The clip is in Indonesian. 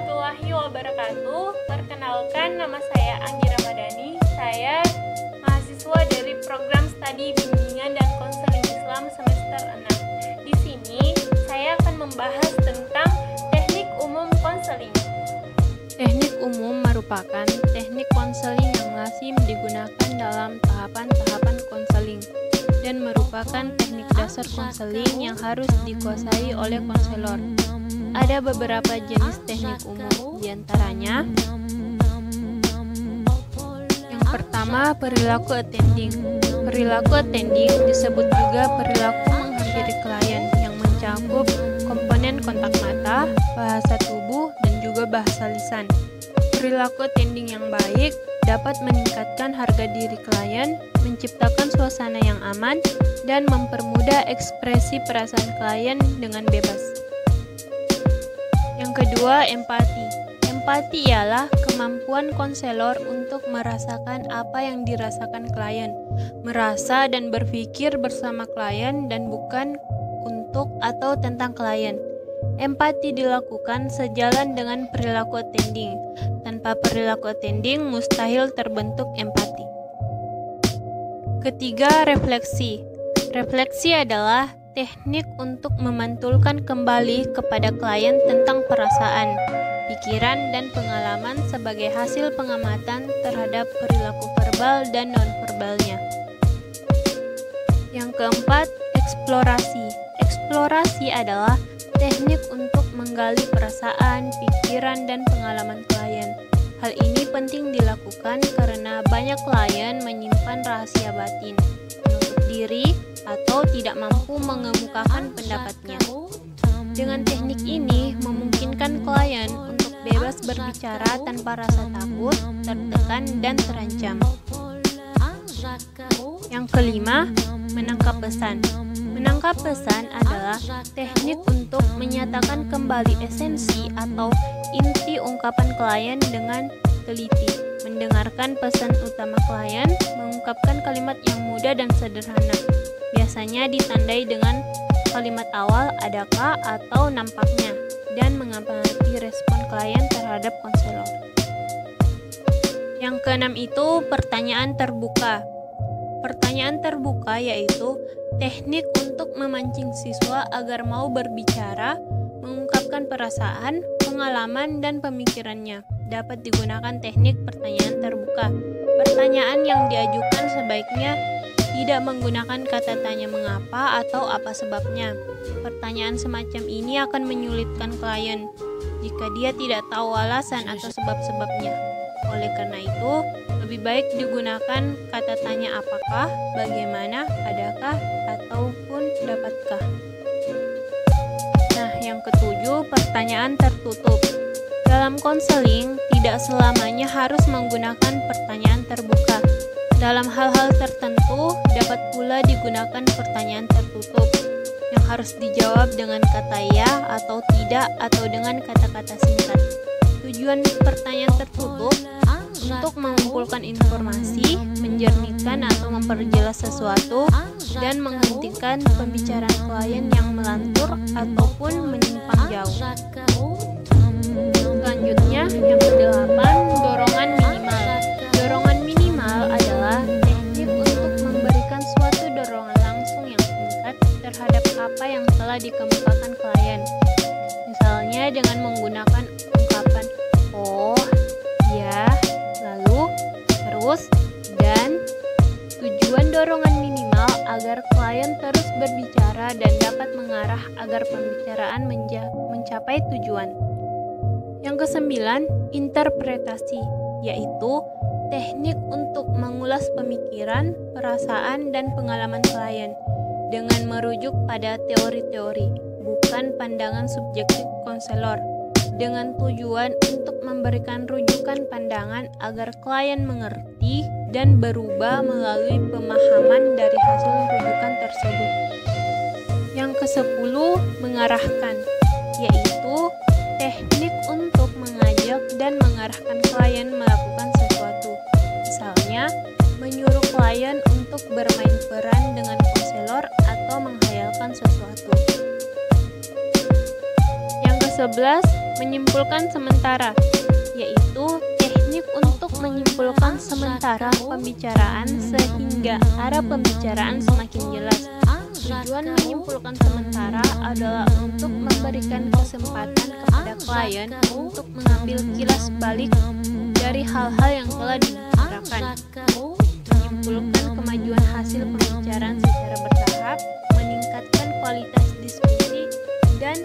warahmatullahi wabarakatuh. Perkenalkan, nama saya Anggi Ramadhani. Saya mahasiswa dari program studi bimbingan dan konseling Islam semester 6. Di sini saya akan membahas tentang teknik umum konseling. Teknik umum merupakan teknik konseling yang lazim digunakan dalam tahapan-tahapan konseling dan merupakan teknik dasar konseling yang harus dikuasai oleh konselor. Ada beberapa jenis teknik umum, diantaranya yang pertama, perilaku attending. Perilaku attending disebut juga perilaku menghampiri klien yang mencakup komponen kontak mata, bahasa tubuh, dan juga bahasa lisan. Perilaku attending yang baik dapat meningkatkan harga diri klien, menciptakan suasana yang aman, dan mempermudah ekspresi perasaan klien dengan bebas. Yang kedua, empati. Empati ialah kemampuan konselor untuk merasakan apa yang dirasakan klien, merasa dan berpikir bersama klien dan bukan untuk atau tentang klien. Empati dilakukan sejalan dengan perilaku attending. Tanpa perilaku attending, mustahil terbentuk empati. Ketiga, refleksi. Refleksi adalah teknik untuk memantulkan kembali kepada klien tentang perasaan, pikiran, dan pengalaman sebagai hasil pengamatan terhadap perilaku verbal dan non-verbalnya. Yang keempat, eksplorasi. Eksplorasi adalah teknik untuk menggali perasaan, pikiran, dan pengalaman klien. Hal ini penting dilakukan karena banyak klien menyimpan rahasia batin, menutup diri, atau tidak mampu mengemukakan pendapatnya. Dengan teknik ini memungkinkan klien untuk bebas berbicara tanpa rasa takut, tertekan, dan terancam. Yang kelima, menangkap pesan. Menangkap pesan adalah teknik untuk menyatakan kembali esensi atau inti ungkapan klien dengan teliti, mendengarkan pesan utama klien, mengungkapkan kalimat yang mudah dan sederhana. Biasanya ditandai dengan kalimat awal adakah atau nampaknya, dan mengamati respon klien terhadap konselor. Yang keenam itu pertanyaan terbuka. Pertanyaan terbuka yaitu teknik untuk memancing siswa agar mau berbicara, mengungkapkan perasaan, pengalaman, dan pemikirannya. Dapat digunakan teknik pertanyaan terbuka. Pertanyaan yang diajukan sebaiknya tidak menggunakan kata tanya mengapa atau apa sebabnya. Pertanyaan semacam ini akan menyulitkan klien jika dia tidak tahu alasan atau sebab-sebabnya. Oleh karena itu, lebih baik digunakan kata tanya apakah, bagaimana, adakah, ataupun dapatkah. Nah, yang ketujuh, pertanyaan tertutup. Dalam konseling, tidak selamanya harus menggunakan pertanyaan terbuka. Dalam hal-hal tertentu, dapat pula digunakan pertanyaan tertutup yang harus dijawab dengan kata ya atau tidak atau dengan kata-kata singkat. Tujuan pertanyaan tertutup untuk mengumpulkan informasi, menjernihkan atau memperjelas sesuatu, dan menghentikan pembicaraan klien yang melantur ataupun menyimpang jauh. Selanjutnya, yang kedelapan, dorongan minimal. Dorongan minimal adalah teknik untuk memberikan suatu dorongan langsung yang singkat terhadap apa yang telah dikemukakan klien. Misalnya dengan menggunakan ungkapan "oh", "ya", "lalu", "terus", dan tujuan dorongan minimal agar klien terus berbicara dan dapat mengarah agar pembicaraan mencapai tujuan. Yang kesembilan, interpretasi, yaitu teknik untuk mengulas pemikiran, perasaan, dan pengalaman klien dengan merujuk pada teori-teori, bukan pandangan subjektif konselor, dengan tujuan untuk memberikan rujukan pandangan agar klien mengerti dan berubah melalui pemahaman dari hasil rujukan tersebut. Yang kesepuluh, mengarahkan, yaitu teknik untuk mengajak dan mengarahkan klien melakukan sesuatu. Misalnya, menyuruh klien untuk bermain peran dengan konselor atau menghayalkan sesuatu. Yang ke-11, Menyimpulkan sementara, yaitu teknik untuk menyimpulkan sementara pembicaraan sehingga arah pembicaraan semakin jelas. Tujuan menyimpulkan sementara adalah untuk memberikan kesempatan kepada klien untuk mengambil kilas balik dari hal-hal yang telah dibicarakan, menyimpulkan kemajuan hasil pembicaraan secara bertahap, meningkatkan kualitas diskusi, dan